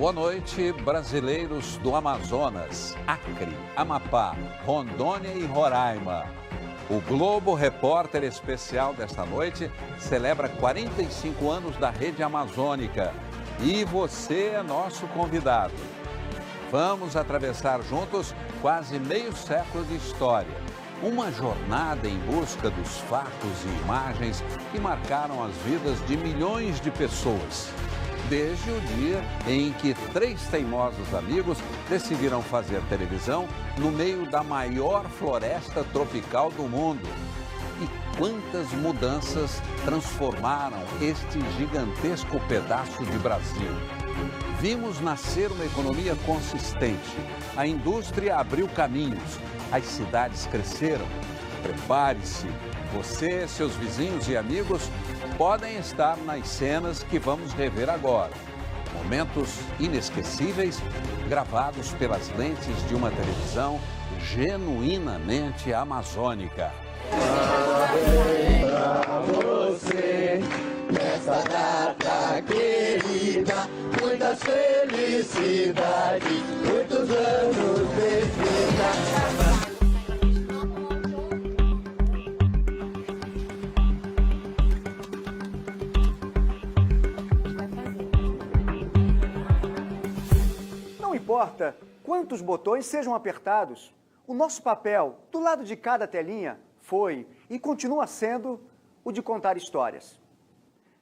Boa noite, brasileiros do Amazonas, Acre, Amapá, Rondônia e Roraima. O Globo Repórter Especial desta noite celebra 45 anos da Rede Amazônica e você é nosso convidado. Vamos atravessar juntos quase meio século de história. Uma jornada em busca dos fatos e imagens que marcaram as vidas de milhões de pessoas. Desde o dia em que 3 teimosos amigos decidiram fazer televisão no meio da maior floresta tropical do mundo. E quantas mudanças transformaram este gigantesco pedaço de Brasil. Vimos nascer uma economia consistente. A indústria abriu caminhos. As cidades cresceram. Prepare-se. Você, seus vizinhos e amigos podem estar nas cenas que vamos rever agora. Momentos inesquecíveis, gravados pelas lentes de uma televisão genuinamente amazônica. Parabéns pra você, nessa data querida, muitas felicidades, muitos anos de vida. Não importa quantos botões sejam apertados, o nosso papel, do lado de cada telinha, foi e continua sendo o de contar histórias.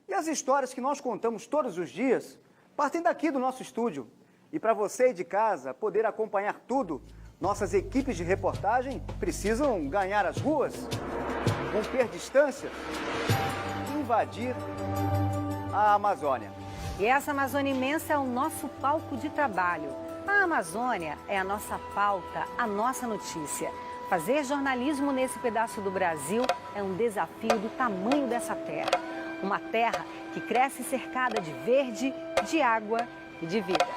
E as histórias que nós contamos todos os dias partem daqui do nosso estúdio. E para você aí de casa poder acompanhar tudo, nossas equipes de reportagem precisam ganhar as ruas, romper distâncias, invadir a Amazônia. E essa Amazônia imensa é o nosso palco de trabalho. A Amazônia é a nossa pauta, a nossa notícia. Fazer jornalismo nesse pedaço do Brasil é um desafio do tamanho dessa terra. Uma terra que cresce cercada de verde, de água e de vida.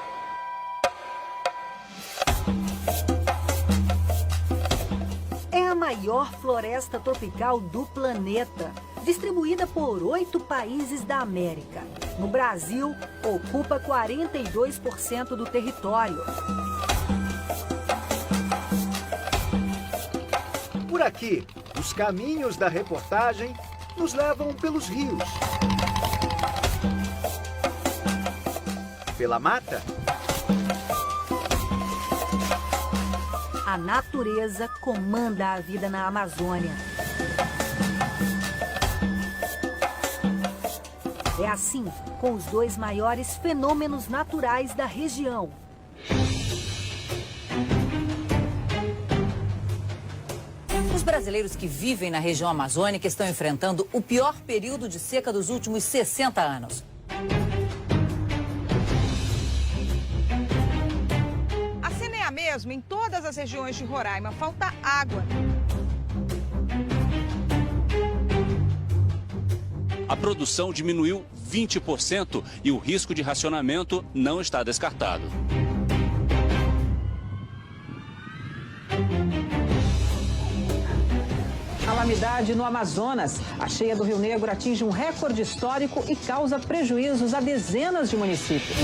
É a maior floresta tropical do planeta, distribuída por 8 países da América. No Brasil, ocupa 42% do território. Por aqui, os caminhos da reportagem nos levam pelos rios, pela mata. A natureza comanda a vida na Amazônia. É assim com os 2 maiores fenômenos naturais da região. Os brasileiros que vivem na região amazônica estão enfrentando o pior período de seca dos últimos 60 anos. A cena é a mesma em todas as regiões de Roraima. Falta água. A produção diminuiu 20% e o risco de racionamento não está descartado. Calamidade no Amazonas. A cheia do Rio Negro atinge um recorde histórico e causa prejuízos a dezenas de municípios.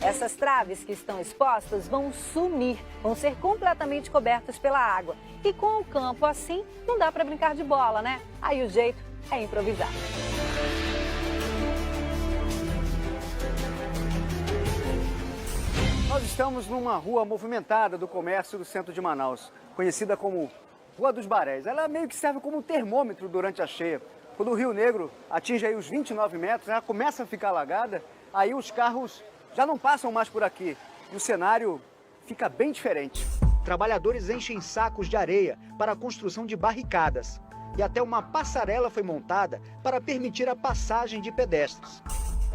Essas traves que estão expostas vão sumir, vão ser completamente cobertas pela água. E com o campo assim, não dá para brincar de bola, né? Aí o jeito é improvisar. Nós estamos numa rua movimentada do comércio do centro de Manaus, conhecida como Rua dos Barés. Ela meio que serve como um termômetro durante a cheia. Quando o Rio Negro atinge aí os 29 metros, ela começa a ficar alagada, aí os carros já não passam mais por aqui e o cenário fica bem diferente. Trabalhadores enchem sacos de areia para a construção de barricadas e até uma passarela foi montada para permitir a passagem de pedestres.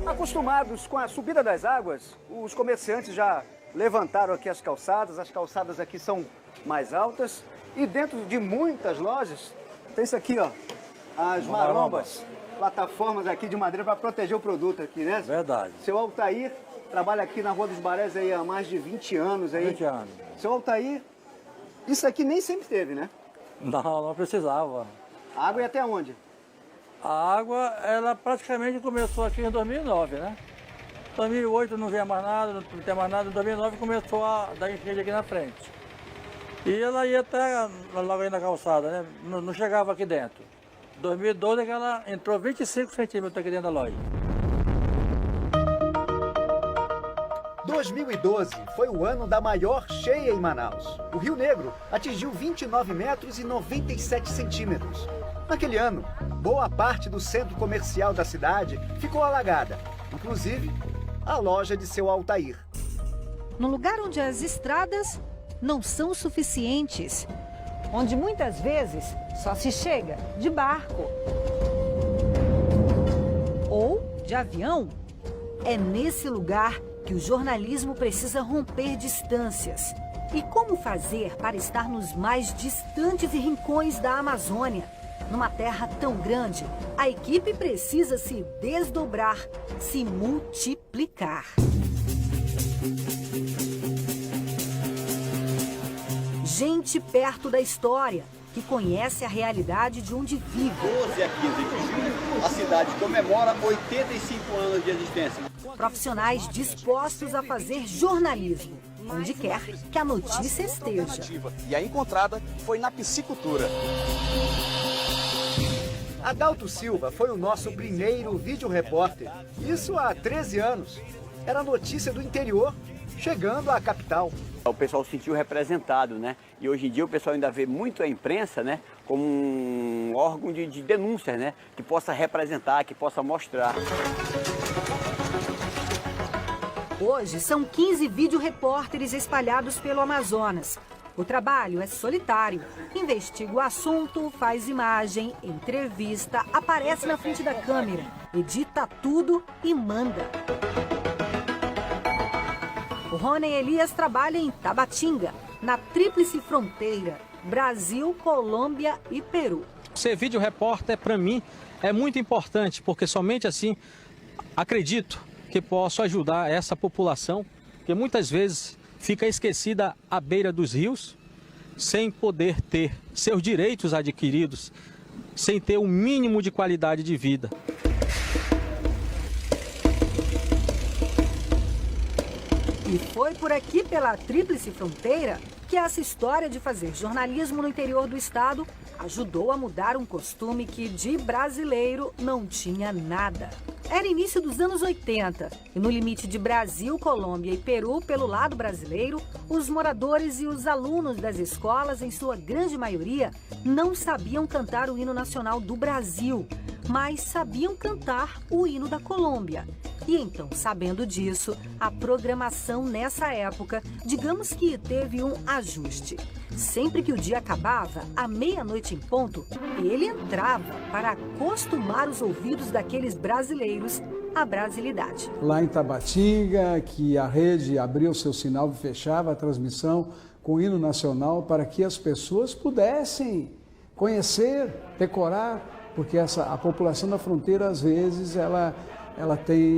Acostumados com a subida das águas, os comerciantes já levantaram aqui as calçadas aqui são mais altas e dentro de muitas lojas tem isso aqui, ó, as marombas, plataformas aqui de madeira para proteger o produto aqui, né? Verdade. Seu Altair trabalha aqui na Rua dos Barés aí há mais de 20 anos aí. 20 anos. Seu Altair, isso aqui nem sempre teve, né? Não precisava. A água ia até onde? A água, ela praticamente começou aqui em 2009, né? Em 2008 não via mais nada, não tinha mais nada. Em 2009 começou a dar enchente aqui na frente. E ela ia até logo aí na calçada, né? Não chegava aqui dentro. Em 2012 é que ela entrou 25 centímetros aqui dentro da loja. 2012 foi o ano da maior cheia em Manaus. O Rio Negro atingiu 29 metros e 97 centímetros. Naquele ano, boa parte do centro comercial da cidade ficou alagada, inclusive a loja de seu Altair. No lugar onde as estradas não são suficientes, onde muitas vezes só se chega de barco ou de avião, é nesse lugar que o jornalismo precisa romper distâncias. E como fazer para estar nos mais distantes rincões da Amazônia? Numa terra tão grande, a equipe precisa se desdobrar, se multiplicar. Gente perto da história, que conhece a realidade de onde vive. 12 a 15 de julho, a cidade comemora 85 anos de existência. Profissionais dispostos a fazer jornalismo, onde quer que a notícia esteja. E a encontrada foi na piscicultura. Adalto Silva foi o nosso primeiro vídeo-repórter. Isso há 13 anos. Era notícia do interior, chegando à capital. O pessoal se sentiu representado, né? E hoje em dia o pessoal ainda vê muito a imprensa, né, como um órgão de denúncias, né? Que possa representar, que possa mostrar. Hoje são 15 vídeo-repórteres espalhados pelo Amazonas. O trabalho é solitário. Investiga o assunto, faz imagem, entrevista, aparece na frente da câmera, edita tudo e manda. O Rony Elias trabalha em Tabatinga, na tríplice fronteira, Brasil, Colômbia e Peru. Ser vídeo-repórter, para mim, é muito importante, porque somente assim acredito que posso ajudar essa população, que muitas vezes fica esquecida à beira dos rios, sem poder ter seus direitos adquiridos, sem ter um mínimo de qualidade de vida. E foi por aqui, pela tríplice fronteira, que essa história de fazer jornalismo no interior do estado ajudou a mudar um costume que de brasileiro não tinha nada. Era início dos anos 80 e no limite de Brasil, Colômbia e Peru, pelo lado brasileiro, os moradores e os alunos das escolas, em sua grande maioria, não sabiam cantar o hino nacional do Brasil, mas sabiam cantar o hino da Colômbia. E então, sabendo disso, a programação nessa época, digamos que teve um ajuste. Sempre que o dia acabava, à meia-noite em ponto, ele entrava para acostumar os ouvidos daqueles brasileiros à brasilidade. Lá em Tabatinga, que a rede abria o seu sinal e fechava a transmissão com o hino nacional para que as pessoas pudessem conhecer, decorar, porque a população da fronteira, às vezes, ela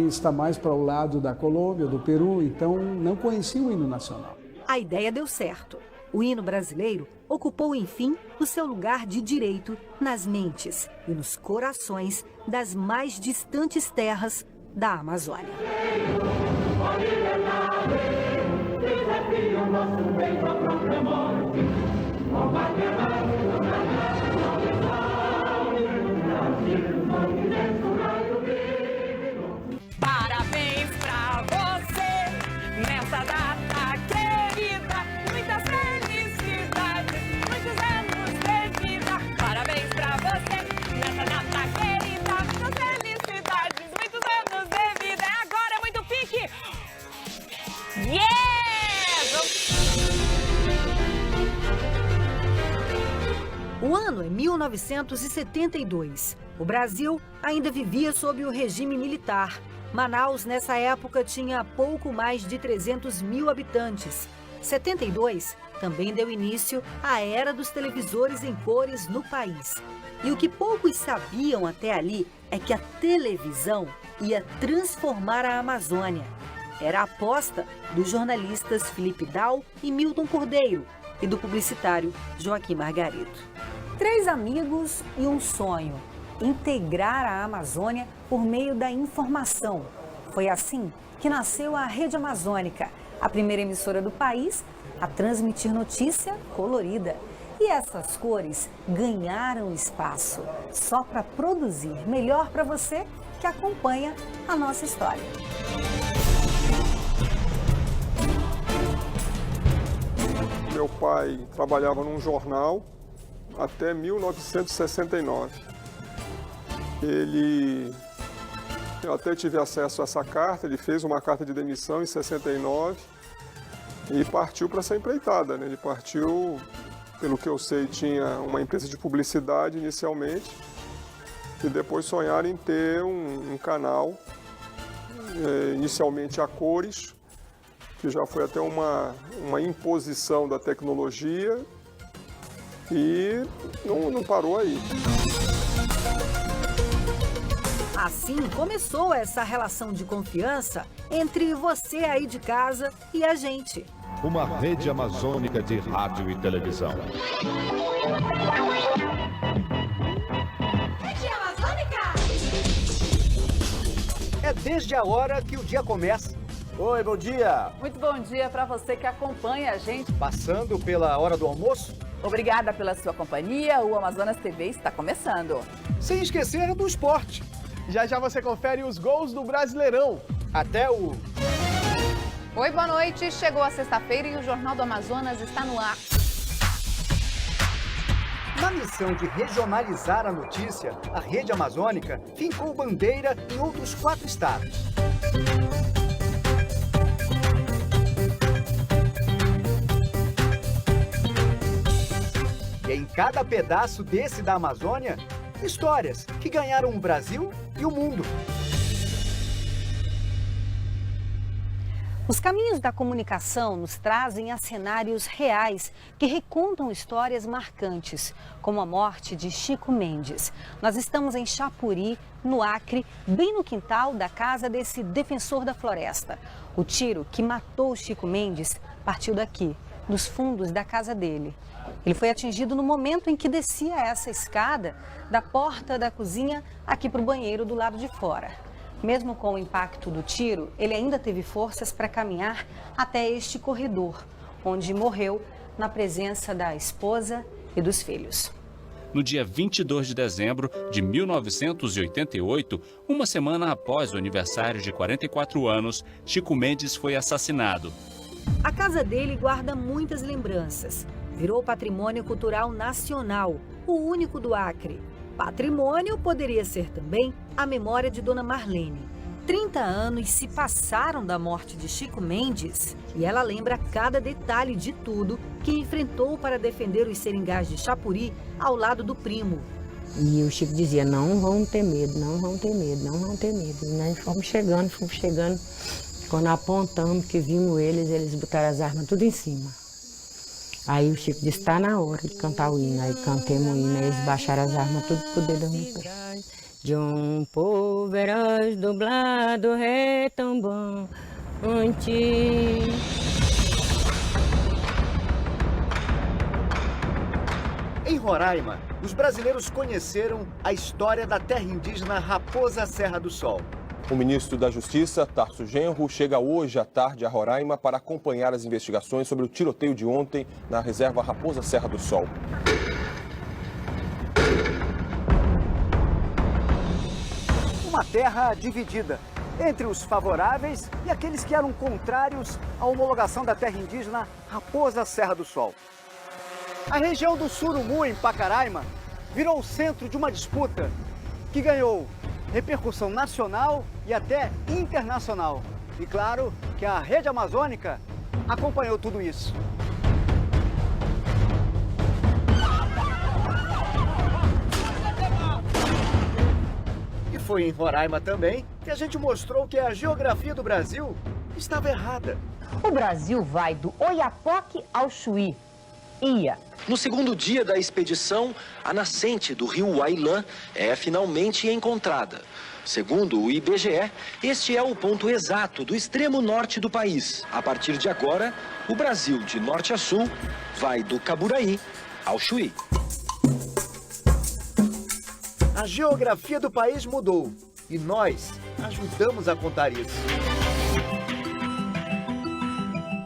está mais para o lado da Colômbia, do Peru, então não conhecia o hino nacional. A ideia deu certo. O hino brasileiro ocupou, enfim, o seu lugar de direito nas mentes e nos corações das mais distantes terras da Amazônia. Parabéns pra você nessa data querida. Muitas felicidades, muitos anos de vida. Parabéns pra você nessa data querida. Muitas felicidades, muitos anos de vida. Agora é muito pique. O ano é 1972. O Brasil ainda vivia sob o regime militar. Manaus, nessa época, tinha pouco mais de 300 mil habitantes. 72 também deu início à era dos televisores em cores no país. E o que poucos sabiam até ali é que a televisão ia transformar a Amazônia. Era a aposta dos jornalistas Felipe Dal e Milton Cordeiro e do publicitário Joaquim Margarito. 3 amigos e um sonho. integrar a Amazônia por meio da informação. Foi assim que nasceu a Rede Amazônica, a primeira emissora do país a transmitir notícia colorida. E essas cores ganharam espaço só para produzir melhor para você que acompanha a nossa história. Meu pai trabalhava num jornal até 1969. Eu até tive acesso a essa carta, ele fez uma carta de demissão em 69 e partiu para essa empreitada, né? Ele partiu, pelo que eu sei, tinha uma empresa de publicidade inicialmente e depois sonharam em ter um canal, inicialmente a cores, que já foi até uma imposição da tecnologia e não parou aí. Assim começou essa relação de confiança entre você aí de casa e a gente. Uma rede amazônica de rádio e televisão. Rede Amazônica! É desde a hora que o dia começa. Oi, bom dia! Muito bom dia para você que acompanha a gente. Passando pela hora do almoço. Obrigada pela sua companhia, o Amazonas TV está começando. Sem esquecer do esporte. Já já você confere os gols do Brasileirão. Até o... Oi, boa noite. Chegou a sexta-feira e o Jornal do Amazonas está no ar. Na missão de regionalizar a notícia, a Rede Amazônica fincou bandeira em outros 4 estados. E em cada pedaço desse da Amazônia, histórias que ganharam o Brasil e o mundo. Os caminhos da comunicação nos trazem a cenários reais que recontam histórias marcantes, como a morte de Chico Mendes. Nós estamos em Chapuri, no Acre, bem no quintal da casa desse defensor da floresta. O tiro que matou Chico Mendes partiu daqui, dos fundos da casa dele. Ele foi atingido no momento em que descia essa escada da porta da cozinha aqui para o banheiro do lado de fora. Mesmo com o impacto do tiro, ele ainda teve forças para caminhar até este corredor, onde morreu na presença da esposa e dos filhos. No dia 22 de dezembro de 1988, uma semana após o aniversário de 44 anos, Chico Mendes foi assassinado. A casa dele guarda muitas lembranças. Virou patrimônio cultural nacional, o único do Acre. Patrimônio poderia ser também a memória de Dona Marlene. 30 anos se passaram da morte de Chico Mendes e ela lembra cada detalhe de tudo que enfrentou para defender os seringás de Chapuri ao lado do primo. E o Chico dizia, não vão ter medo, não vão ter medo, não vão ter medo. E nós fomos chegando. Quando apontamos que vimos eles botaram as armas tudo em cima. Aí o Chico disse, está na hora de cantar o hino. Aí cantemos o hino, aí eles baixaram as armas tudo por dedo no pé. De um povo veroz dublado retumbante. Em Roraima, os brasileiros conheceram a história da terra indígena Raposa Serra do Sol. O ministro da Justiça, Tarso Genro, chega hoje à tarde a Roraima para acompanhar as investigações sobre o tiroteio de ontem na reserva Raposa Serra do Sol. Uma terra dividida entre os favoráveis e aqueles que eram contrários à homologação da terra indígena Raposa Serra do Sol. A região do Surumu, em Pacaraima, virou o centro de uma disputa que ganhou repercussão nacional e até internacional. E claro que a Rede Amazônica acompanhou tudo isso. E foi em Roraima também que a gente mostrou que a geografia do Brasil estava errada. O Brasil vai do Oiapoque ao Chuí. No segundo dia da expedição, a nascente do rio Uailã é finalmente encontrada. Segundo o IBGE, este é o ponto exato do extremo norte do país. A partir de agora, o Brasil, de norte a sul, vai do Caburaí ao Chuí. A geografia do país mudou e nós ajudamos a contar isso.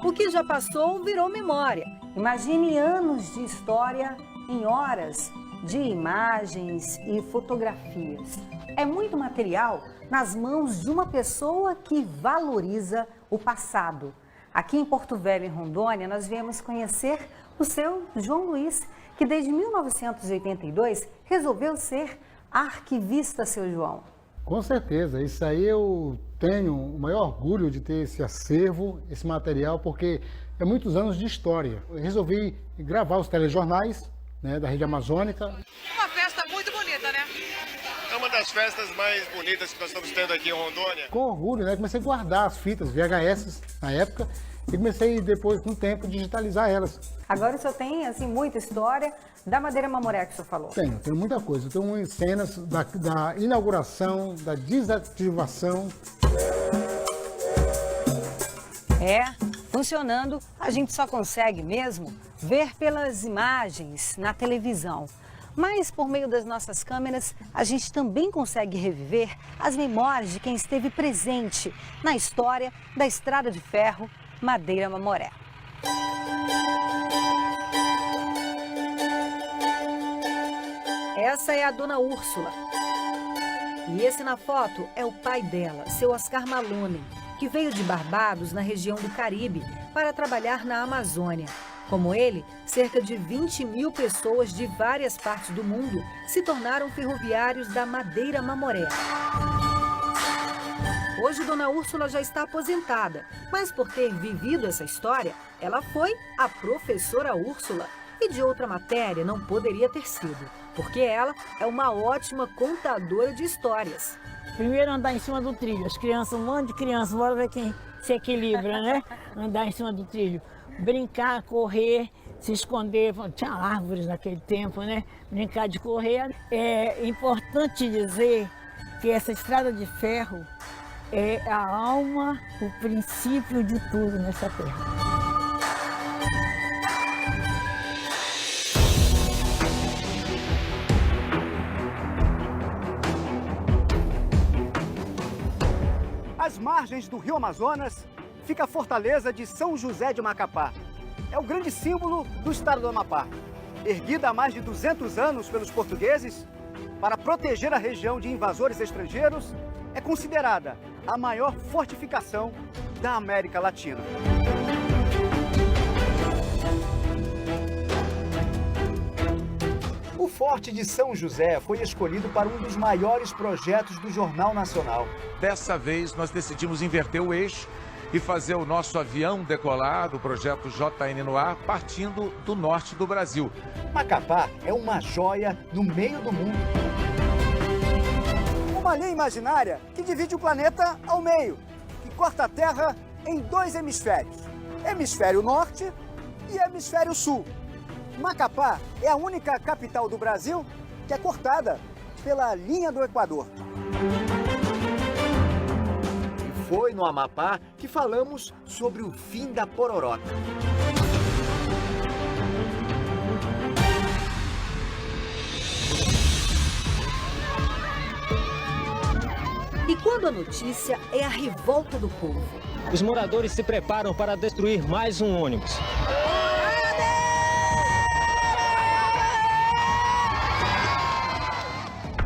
O que já passou virou memória. Imagine anos de história em horas de imagens e fotografias. É muito material nas mãos de uma pessoa que valoriza o passado. Aqui em Porto Velho, em Rondônia, nós viemos conhecer o seu João Luiz, que desde 1982 resolveu ser arquivista, seu João. Com certeza, isso aí eu tenho o maior orgulho de ter esse acervo, esse material, porque é muitos anos de história. Eu resolvi gravar os telejornais, né, da Rede Amazônica. Uma festa muito bonita, né? É uma das festas mais bonitas que nós estamos tendo aqui em Rondônia. Com orgulho, né, comecei a guardar as fitas VHS na época e comecei depois, com o tempo, digitalizar elas. Agora o senhor tem, assim, muita história da Madeira Mamoré que o senhor falou. Tenho muita coisa. Tenho cenas da inauguração, da desativação. Funcionando, a gente só consegue mesmo ver pelas imagens na televisão. Mas por meio das nossas câmeras, a gente também consegue reviver as memórias de quem esteve presente na história da Estrada de Ferro Madeira Mamoré. Essa é a dona Úrsula. E esse na foto é o pai dela, seu Oscar Malone, que veio de Barbados, na região do Caribe, para trabalhar na Amazônia. Como ele, cerca de 20.000 pessoas de várias partes do mundo se tornaram ferroviários da Madeira Mamoré. Hoje, Dona Úrsula já está aposentada, mas por ter vivido essa história, ela foi a professora Úrsula. E de outra matéria não poderia ter sido, porque ela é uma ótima contadora de histórias. Primeiro andar em cima do trilho, as crianças, um monte de crianças, bora ver quem se equilibra, né? Andar em cima do trilho, brincar, correr, se esconder, tinha árvores naquele tempo, né? Brincar de correr. É importante dizer que essa estrada de ferro é a alma, o princípio de tudo nessa terra. Às margens do Rio Amazonas fica a fortaleza de São José de Macapá. É o grande símbolo do estado do Amapá. Erguida há mais de 200 anos pelos portugueses, para proteger a região de invasores estrangeiros, é considerada a maior fortificação da América Latina. O Forte de São José foi escolhido para um dos maiores projetos do Jornal Nacional. Dessa vez, nós decidimos inverter o eixo e fazer o nosso avião decolar do projeto JN no ar, partindo do norte do Brasil. Macapá é uma joia no meio do mundo. Uma linha imaginária que divide o planeta ao meio, que corta a Terra em dois hemisférios, hemisfério norte e hemisfério sul. Macapá é a única capital do Brasil que é cortada pela linha do Equador. E foi no Amapá que falamos sobre o fim da pororoca. E quando a notícia é a revolta do povo? Os moradores se preparam para destruir mais um ônibus.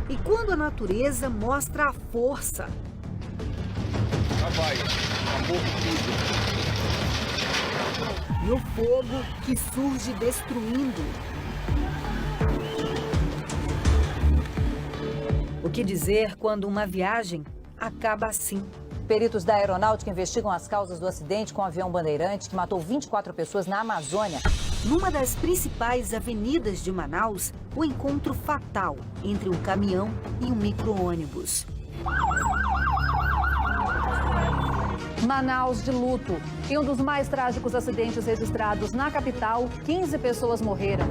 E quando a natureza mostra a força? Vai, amor tudo. E o fogo que surge destruindo. O que dizer quando uma viagem acaba assim? Peritos da Aeronáutica investigam as causas do acidente com o avião Bandeirante que matou 24 pessoas na Amazônia. Numa das principais avenidas de Manaus, o encontro fatal entre um caminhão e um micro-ônibus. Manaus de luto. Em um dos mais trágicos acidentes registrados na capital, 15 pessoas morreram.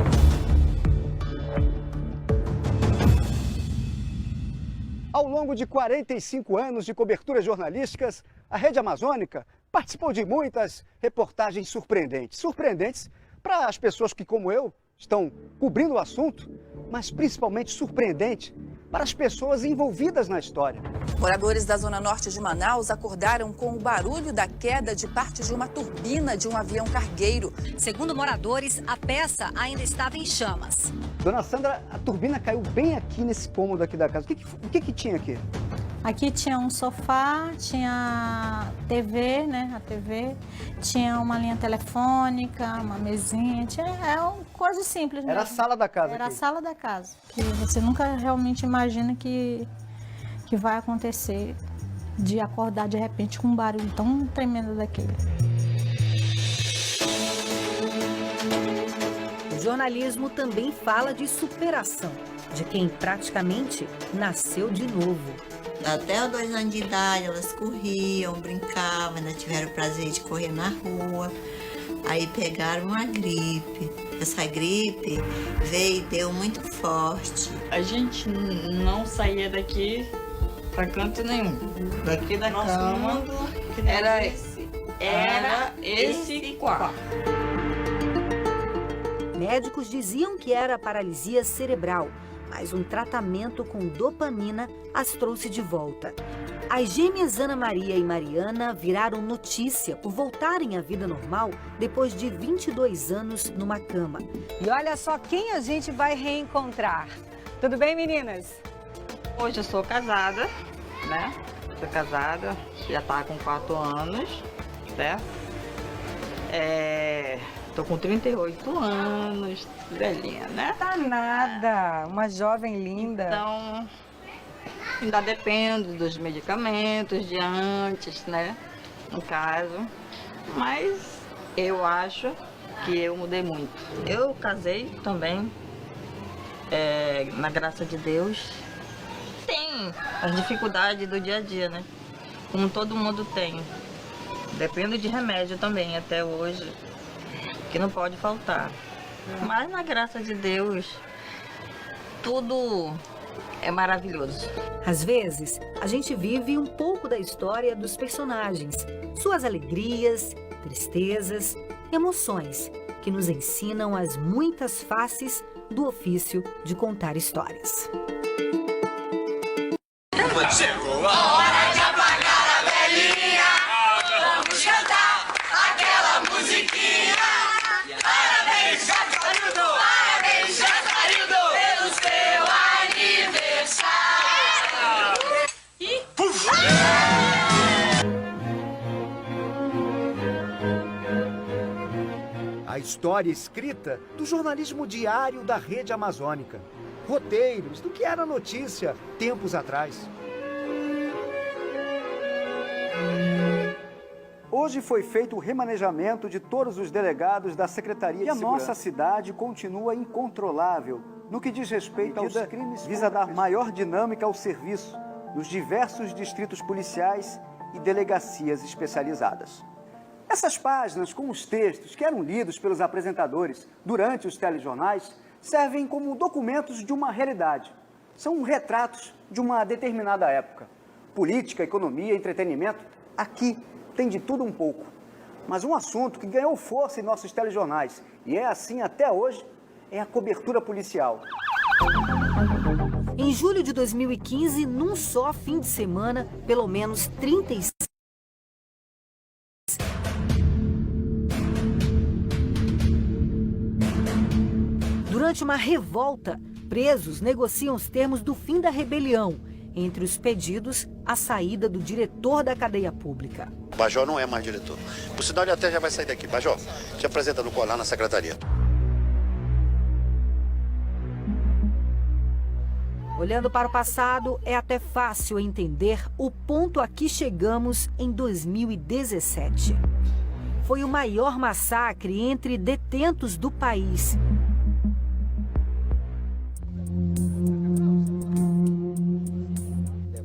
Ao longo de 45 anos de coberturas jornalísticas, a Rede Amazônica participou de muitas reportagens surpreendentes. Surpreendentes para as pessoas que, como eu, estão cobrindo o assunto, mas principalmente surpreendente para as pessoas envolvidas na história. Moradores da zona norte de Manaus acordaram com o barulho da queda de parte de uma turbina de um avião cargueiro. Segundo moradores, a peça ainda estava em chamas. Dona Sandra, a turbina caiu bem aqui nesse cômodo aqui da casa. O que tinha aqui? Aqui tinha um sofá, tinha TV, né? A TV, tinha uma linha telefônica, uma mesinha, coisa simples mesmo. Era a sala da casa? Era a sala da casa. Que você nunca realmente imagina que vai acontecer de acordar de repente com um barulho tão tremendo daquele. O jornalismo também fala de superação, de quem praticamente nasceu de novo. Até os 2 anos de idade, elas corriam, brincavam, ainda tiveram o prazer de correr na rua. Aí pegaram uma gripe. Essa gripe veio e deu muito forte. A gente não saía daqui pra canto nenhum. Daqui da cama era esse quarto. Médicos diziam que era paralisia cerebral, mas um tratamento com dopamina as trouxe de volta. As gêmeas Ana Maria e Mariana viraram notícia por voltarem à vida normal depois de 22 anos numa cama. E olha só quem a gente vai reencontrar. Tudo bem, meninas? Hoje eu sou casada, né? Sou casada, já tá com 4 anos, certo? Tô com 38 anos, velhinha, né? Tá nada, uma jovem linda. Então, ainda dependo dos medicamentos de antes, né? No caso. Mas eu acho que eu mudei muito. Eu casei também, na graça de Deus. Tem as dificuldades do dia a dia, né? Como todo mundo tem. Dependo de remédio também, até hoje, que não pode faltar. Mas na graça de Deus, tudo é maravilhoso. Às vezes, a gente vive um pouco da história dos personagens, suas alegrias, tristezas, emoções, que nos ensinam as muitas faces do ofício de contar histórias. Chegou a hora de apagar a velhinha. Vamos cantar aquela musiquinha. Parabéns, Jacarildo! Parabéns, Jacarildo! Pelo seu aniversário! E... A história escrita do jornalismo diário da Rede Amazônica. Roteiros do que era notícia tempos atrás. Hoje foi feito o remanejamento de todos os delegados da Secretaria de Segurança. E a nossa cidade continua incontrolável no que diz respeito aos crimes. Visa dar maior dinâmica ao serviço nos diversos distritos policiais e delegacias especializadas. Essas páginas com os textos que eram lidos pelos apresentadores durante os telejornais servem como documentos de uma realidade. São retratos de uma determinada época. Política, economia, entretenimento, aqui tem de tudo um pouco. Mas um assunto que ganhou força em nossos telejornais, e é assim até hoje, é a cobertura policial. Em julho de 2015, num só fim de semana, pelo menos 36. Durante uma revolta, presos negociam os termos do fim da rebelião. Entre os pedidos, a saída do diretor da cadeia pública. Bajó não é mais diretor. Por sinal, ele até já vai sair daqui. Bajó, te apresenta no colar na secretaria. Olhando para o passado, é até fácil entender o ponto a que chegamos em 2017. Foi o maior massacre entre detentos do país.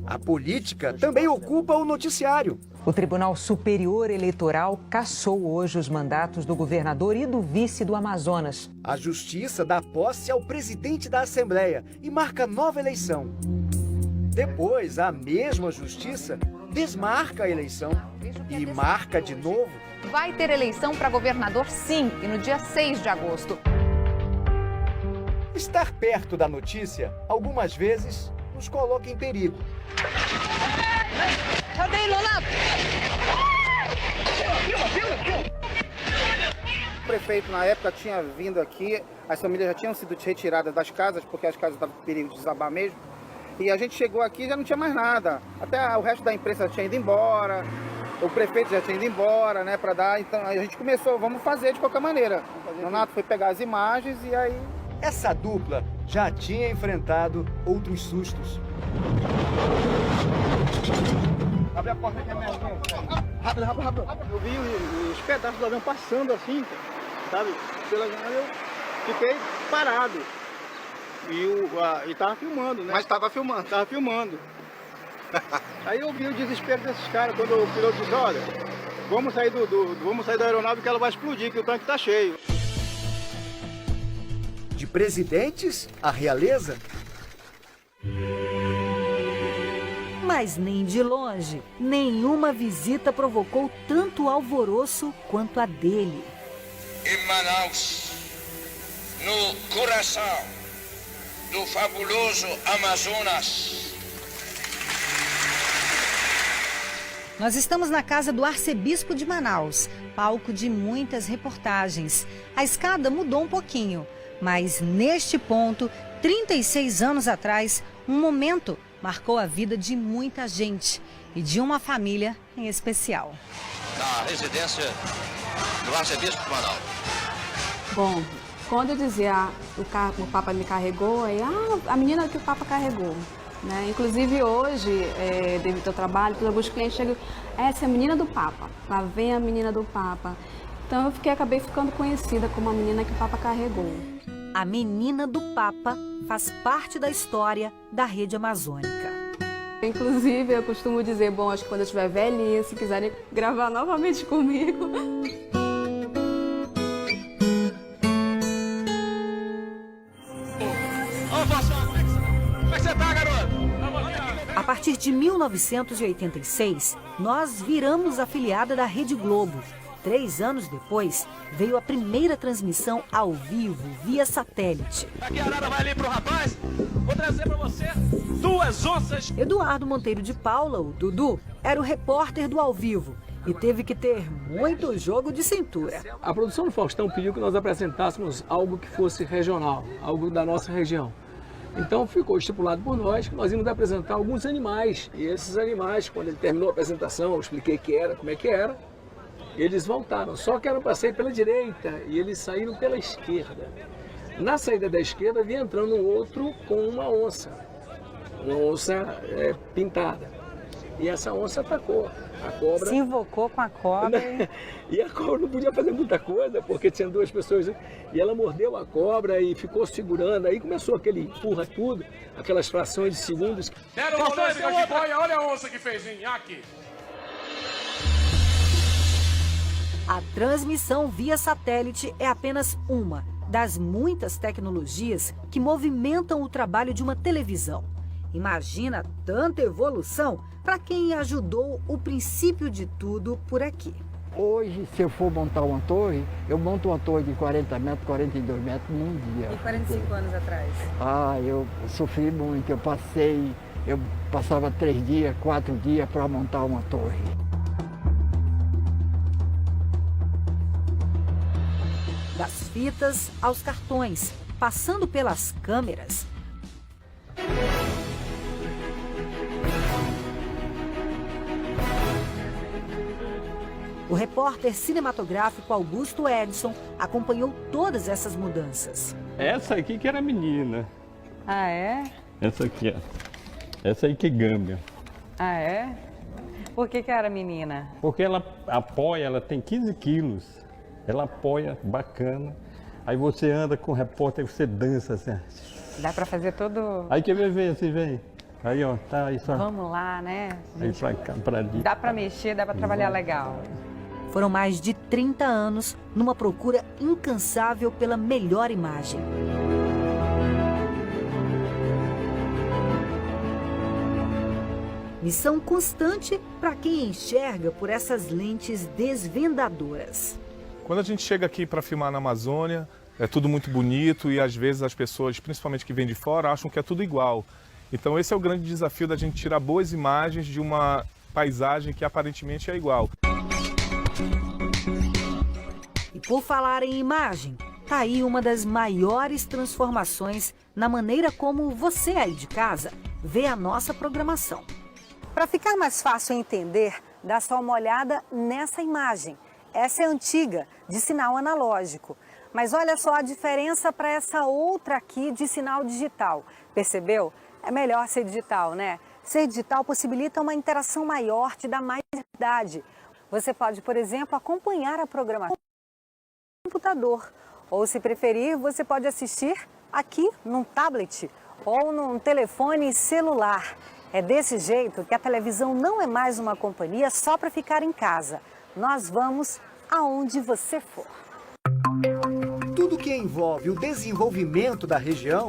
A política também ocupa o noticiário. O Tribunal Superior Eleitoral cassou hoje os mandatos do governador e do vice do Amazonas. A Justiça dá posse ao presidente da Assembleia e marca nova eleição. Depois, a mesma Justiça desmarca a eleição e marca de novo. Vai ter eleição para governador, sim, e no dia 6 de agosto. Estar perto da notícia, algumas vezes, nos coloca em perigo. O prefeito, na época, tinha vindo aqui, as famílias já tinham sido retiradas das casas, porque as casas estavam em perigo de desabar mesmo. E a gente chegou aqui e já não tinha mais nada. Até o resto da imprensa tinha ido embora, o prefeito já tinha ido embora, né, para dar. Então a gente começou, vamos fazer de qualquer maneira. O Leonardo foi pegar as imagens e aí... Essa dupla já tinha enfrentado outros sustos. Abre a porta aqui, rápido, rápido, rápido. Eu vi os pedaços do avião passando assim, sabe? Pela janela eu fiquei parado. E tava filmando, né? Mas tava filmando? Tava filmando. Aí eu vi o desespero desses caras quando o piloto disse, olha, vamos sair da aeronave que ela vai explodir, que o tanque tá cheio. De presidentes à realeza? Mas nem de longe, nenhuma visita provocou tanto alvoroço quanto a dele. Em Manaus, no coração do fabuloso Amazonas. Nós estamos na casa do arcebispo de Manaus, palco de muitas reportagens. A escada mudou um pouquinho, mas neste ponto, 36 anos atrás, um momento marcou a vida de muita gente e de uma família em especial. Na residência do arcebispo de Manaus. Bom, quando eu dizia o Papa me carregou, a menina que o Papa carregou. Né? Inclusive hoje, devido ao trabalho, alguns clientes chegam, essa é a menina do Papa, lá vem a menina do Papa. Então eu acabei ficando conhecida como a menina que o Papa carregou. A menina do Papa faz parte da história da Rede Amazônica. Inclusive, eu costumo dizer, bom, acho que quando eu estiver velhinha, se quiserem gravar novamente comigo. Como é que você tá, garoto? A partir de 1986, nós viramos afiliada da Rede Globo. 3 anos depois, veio a primeira transmissão ao vivo, via satélite. Aqui a arara vai ali pro rapaz. Vou trazer pra você 2 onças. Eduardo Monteiro de Paula, o Dudu, era o repórter do ao vivo e teve que ter muito jogo de cintura. A produção do Faustão pediu que nós apresentássemos algo que fosse regional, algo da nossa região. Então ficou estipulado por nós que nós íamos apresentar alguns animais. E esses animais, quando ele terminou a apresentação, eu expliquei que era, como é que era. Eles voltaram, só que era para sair pela direita e eles saíram pela esquerda. Na saída da esquerda vinha entrando um outro com uma onça pintada. E essa onça atacou a cobra. Se invocou com a cobra. E a cobra não podia fazer muita coisa, porque tinha 2 pessoas. E ela mordeu a cobra e ficou segurando. Aí começou aquele empurra tudo, aquelas frações de segundos. Olha a onça que fez em nhaque. A transmissão via satélite é apenas uma das muitas tecnologias que movimentam o trabalho de uma televisão. Imagina tanta evolução para quem ajudou o princípio de tudo por aqui. Hoje, se eu for montar uma torre, eu monto uma torre de 40 metros, 42 metros num dia. E 45 anos atrás? Eu sofri muito, eu passava 3 dias, 4 dias para montar uma torre. Das fitas aos cartões, passando pelas câmeras. O repórter cinematográfico Augusto Edson acompanhou todas essas mudanças. Essa aqui que era menina. Ah, é? Essa aqui, ó. Essa aí que gâmbia. Ah, é? Por que era menina? Porque ela apoia, ela tem 15 quilos. Ela apoia, bacana. Aí você anda com o repórter, você dança assim. Dá pra fazer todo... Aí quer ver assim, vem. Aí, ó, tá aí só. Vamos lá, né? Aí pra cá, pra ali. Dá pra mexer, dá pra trabalhar legal. Foram mais de 30 anos numa procura incansável pela melhor imagem. Missão constante para quem enxerga por essas lentes desvendadoras. Quando a gente chega aqui para filmar na Amazônia, é tudo muito bonito e às vezes as pessoas, principalmente que vêm de fora, acham que é tudo igual. Então esse é o grande desafio da gente tirar boas imagens de uma paisagem que aparentemente é igual. E por falar em imagem, tá aí uma das maiores transformações na maneira como você aí de casa vê a nossa programação. Para ficar mais fácil entender, dá só uma olhada nessa imagem. Essa é antiga, de sinal analógico. Mas olha só a diferença para essa outra aqui de sinal digital. Percebeu? É melhor ser digital, né? Ser digital possibilita uma interação maior, te dá mais verdade. Você pode, por exemplo, acompanhar a programação no computador. Ou, se preferir, você pode assistir aqui num tablet ou num telefone celular. É desse jeito que a televisão não é mais uma companhia só para ficar em casa. Nós vamos aonde você for. Tudo que envolve o desenvolvimento da região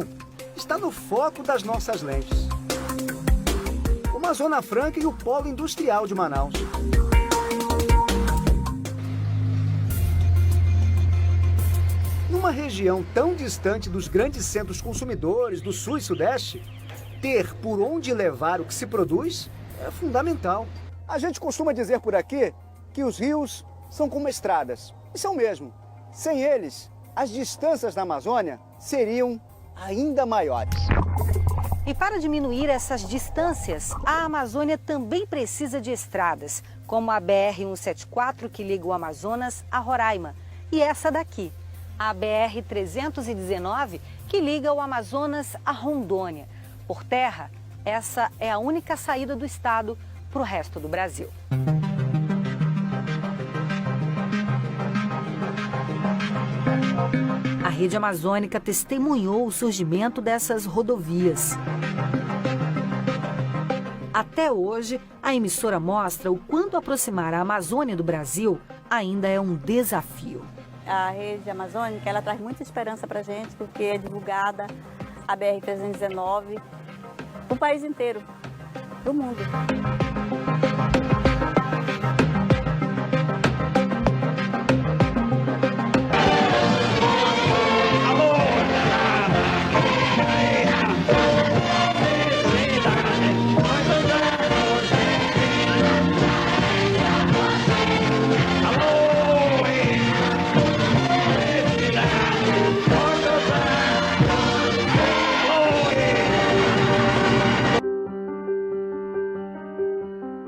está no foco das nossas lentes. Como a Zona Franca e o Polo Industrial de Manaus. Numa região tão distante dos grandes centros consumidores do Sul e Sudeste, ter por onde levar o que se produz é fundamental. A gente costuma dizer por aqui que os rios são como estradas. E são mesmo. Sem eles, as distâncias da Amazônia seriam ainda maiores. E para diminuir essas distâncias, a Amazônia também precisa de estradas, como a BR-174, que liga o Amazonas a Roraima, e essa daqui, a BR-319, que liga o Amazonas a Rondônia. Por terra, essa é a única saída do estado para o resto do Brasil. A rede amazônica testemunhou o surgimento dessas rodovias. Até hoje, a emissora mostra o quanto aproximar a Amazônia do Brasil ainda é um desafio. A rede amazônica, ela traz muita esperança para a gente, porque é divulgada a BR-319 para o país inteiro, para o mundo.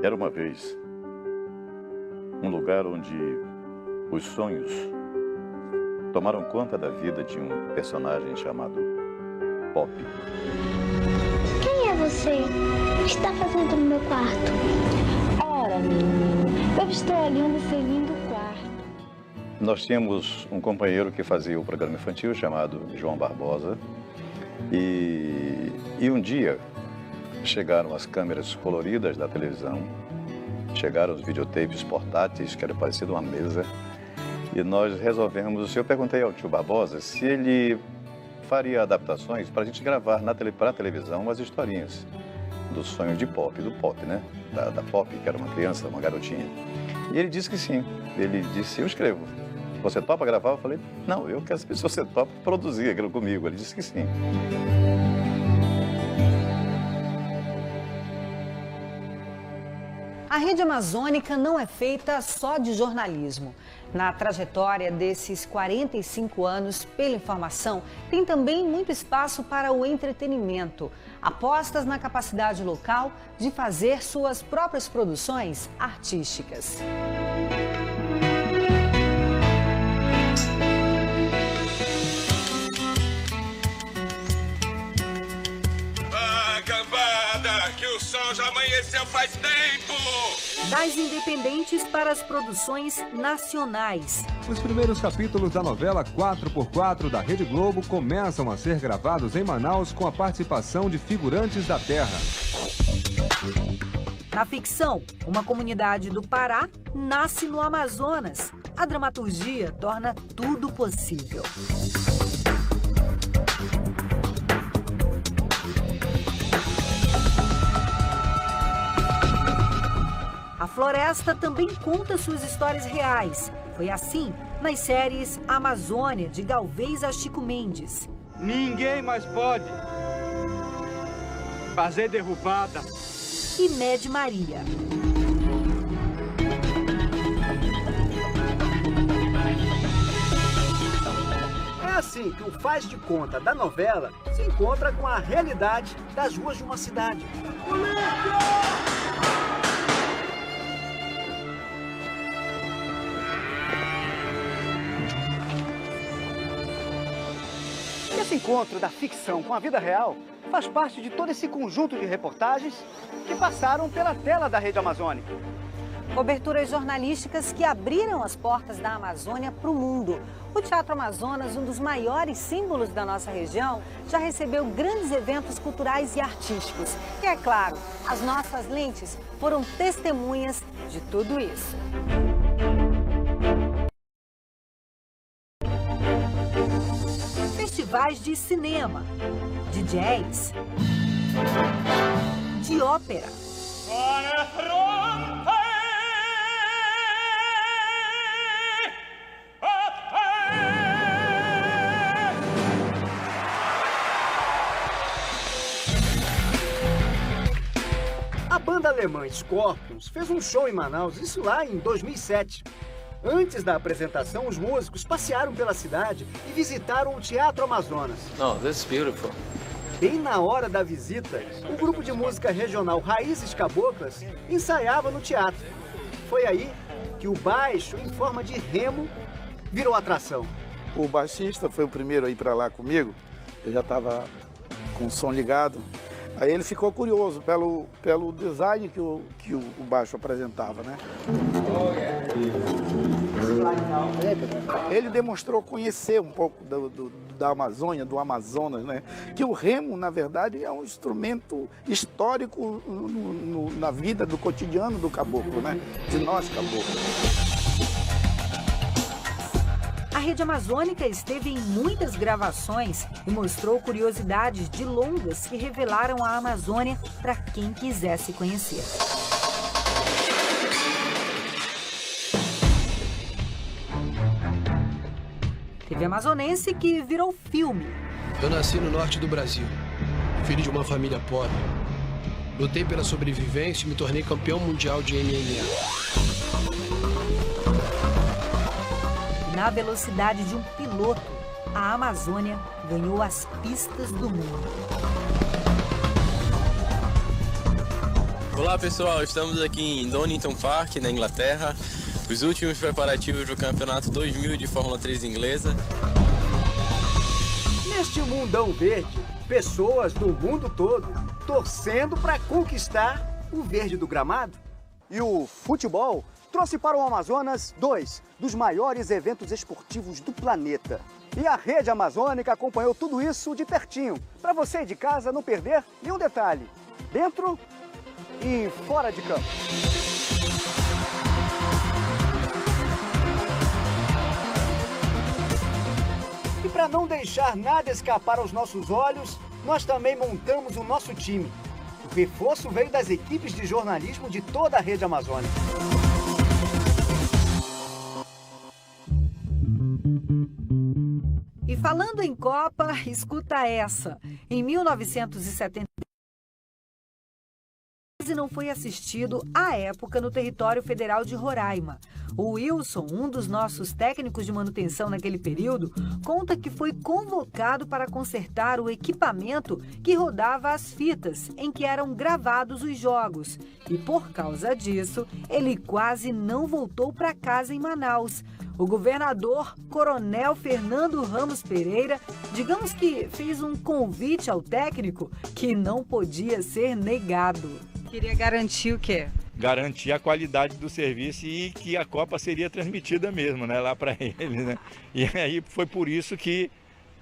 Era uma vez um lugar onde os sonhos tomaram conta da vida de um personagem chamado Pop. Quem é você? O que está fazendo no meu quarto? Ora, menino, eu estou olhando seu lindo quarto. Nós tínhamos um companheiro que fazia o programa infantil chamado João Barbosa e um dia chegaram as câmeras coloridas da televisão, chegaram os videotapes portáteis, que era parecido uma mesa, e nós resolvemos, eu perguntei ao tio Barbosa se ele faria adaptações para a gente gravar para a televisão as historinhas do sonho de Pop, do Pop, né? Da Pop, que era uma criança, uma garotinha. E ele disse que sim, ele disse, eu escrevo. Você topa gravar? Eu falei, não, eu quero saber se você topa produzir aquilo comigo. Ele disse que sim. A rede amazônica não é feita só de jornalismo. Na trajetória desses 45 anos pela informação, tem também muito espaço para o entretenimento. Apostas na capacidade local de fazer suas próprias produções artísticas. Que o sol já amanheceu faz tempo! Das independentes para as produções nacionais. Os primeiros capítulos da novela 4x4 da Rede Globo começam a ser gravados em Manaus com a participação de figurantes da terra. Na ficção, uma comunidade do Pará nasce no Amazonas. A dramaturgia torna tudo possível. A floresta também conta suas histórias reais. Foi assim nas séries Amazônia, de Galvez a Chico Mendes. Ninguém mais pode fazer derrubada. E Med Maria. É assim que o faz de conta da novela se encontra com a realidade das ruas de uma cidade. Esse encontro da ficção com a vida real faz parte de todo esse conjunto de reportagens que passaram pela tela da Rede Amazônica. Coberturas jornalísticas que abriram as portas da Amazônia para o mundo. O Teatro Amazonas, um dos maiores símbolos da nossa região, já recebeu grandes eventos culturais e artísticos. E é claro, as nossas lentes foram testemunhas de tudo isso. Festivais de cinema, de jazz, de ópera. A banda alemã Scorpions fez um show em Manaus, isso lá em 2007. Antes da apresentação, os músicos passearam pela cidade e visitaram o Teatro Amazonas. Oh, this is beautiful. Bem na hora da visita, o grupo de música regional Raízes Caboclas ensaiava no teatro. Foi aí que o baixo, em forma de remo, virou atração. O baixista foi o primeiro a ir para lá comigo, eu já estava com o som ligado. Aí ele ficou curioso pelo design que o baixo apresentava, né? Ele demonstrou conhecer um pouco da Amazônia, do Amazonas, né? Que o remo, na verdade, é um instrumento histórico na vida do cotidiano do caboclo, né? De nós caboclos. A Rede Amazônica esteve em muitas gravações e mostrou curiosidades de longas que revelaram a Amazônia para quem quisesse conhecer. TV amazonense que virou filme. Eu nasci no norte do Brasil, filho de uma família pobre. Lutei pela sobrevivência e me tornei campeão mundial de MMA. Na velocidade de um piloto, a Amazônia ganhou as pistas do mundo. Olá pessoal, estamos aqui em Donington Park, na Inglaterra. Os últimos preparativos do Campeonato 2000 de Fórmula 3 inglesa. Neste mundão verde, pessoas do mundo todo torcendo para conquistar o verde do gramado. E o futebol trouxe para o Amazonas dois dos maiores eventos esportivos do planeta. E a Rede Amazônica acompanhou tudo isso de pertinho, para você de casa não perder nenhum detalhe, dentro e fora de campo. E para não deixar nada escapar aos nossos olhos, nós também montamos o nosso time. O reforço veio das equipes de jornalismo de toda a Rede Amazônica. E falando em Copa, escuta essa. Em 1970, não foi assistido à época no território federal de Roraima. O Wilson, um dos nossos técnicos de manutenção naquele período, conta que foi convocado para consertar o equipamento que rodava as fitas em que eram gravados os jogos. E por causa disso, ele quase não voltou para casa em Manaus. O governador, Coronel Fernando Ramos Pereira, digamos que fez um convite ao técnico que não podia ser negado. Queria garantir o quê? Garantir a qualidade do serviço e que a Copa seria transmitida mesmo, né, lá para ele, né? E aí foi por isso que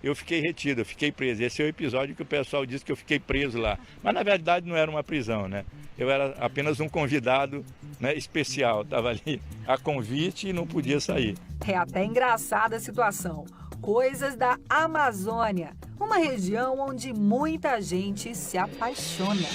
eu fiquei retido, eu fiquei preso. Esse é o episódio que o pessoal disse que eu fiquei preso lá. Mas na verdade não era uma prisão, né? Eu era apenas um convidado, né, especial. Estava ali a convite e não podia sair. É até engraçada a situação. Coisas da Amazônia, uma região onde muita gente se apaixona.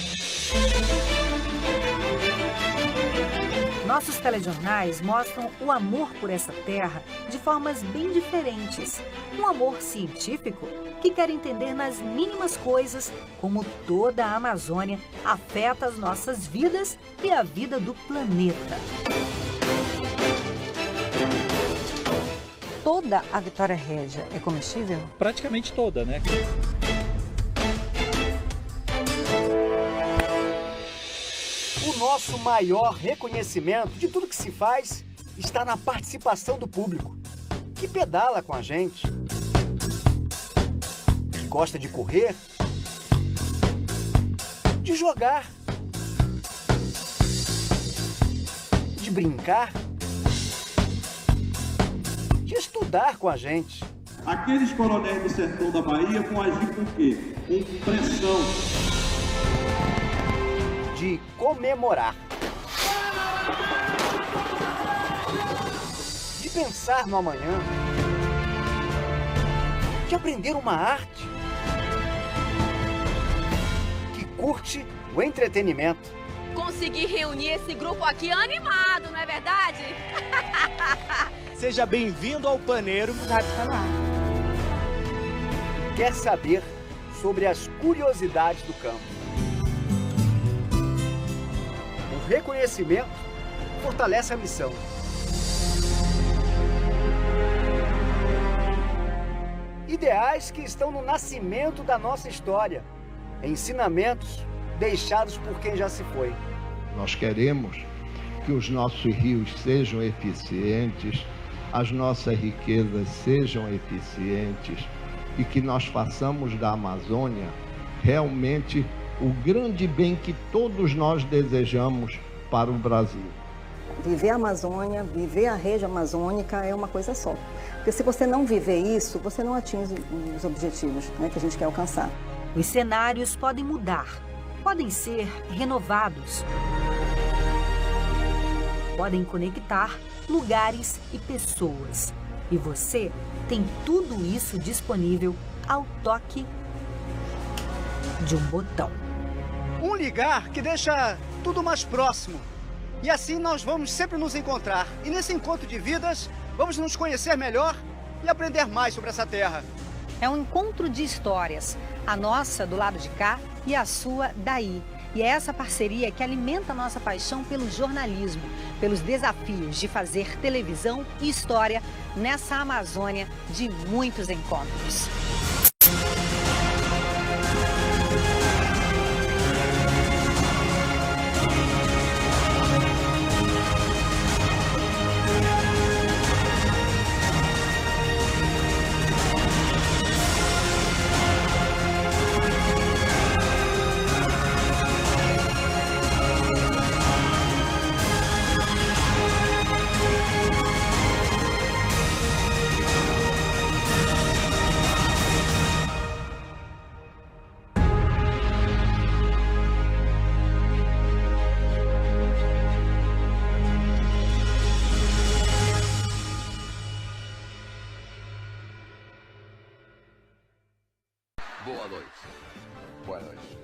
Nossos telejornais mostram o amor por essa terra de formas bem diferentes. Um amor científico que quer entender nas mínimas coisas como toda a Amazônia afeta as nossas vidas e a vida do planeta. Toda a Vitória Régia é comestível? Praticamente toda, né? O nosso maior reconhecimento de tudo que se faz está na participação do público, que pedala com a gente, que gosta de correr, de jogar, de brincar, de estudar com a gente. Aqueles coronéis do sertão da Bahia vão agir com o quê? Com pressão. De comemorar. De pensar no amanhã. De aprender uma arte. Que curte o entretenimento. Consegui reunir esse grupo aqui animado, não é verdade? Seja bem-vindo ao Paneiro. Quer saber sobre as curiosidades do campo. O reconhecimento fortalece a missão. Ideais que estão no nascimento da nossa história. Ensinamentos deixados por quem já se foi. Nós queremos que os nossos rios sejam eficientes, as nossas riquezas sejam eficientes e que nós façamos da Amazônia realmente o grande bem que todos nós desejamos para o Brasil. Viver a Amazônia, viver a rede amazônica é uma coisa só. Porque se você não viver isso, você não atinge os objetivos, né, que a gente quer alcançar. Os cenários podem mudar, podem ser renovados, podem conectar lugares e pessoas. E você tem tudo isso disponível ao toque de um botão. Um ligar que deixa tudo mais próximo. E assim nós vamos sempre nos encontrar. E nesse encontro de vidas, vamos nos conhecer melhor e aprender mais sobre essa terra. É um encontro de histórias, a nossa do lado de cá e a sua daí. E é essa parceria que alimenta a nossa paixão pelo jornalismo, pelos desafios de fazer televisão e história nessa Amazônia de muitos encontros. Boa noite. Boa noite.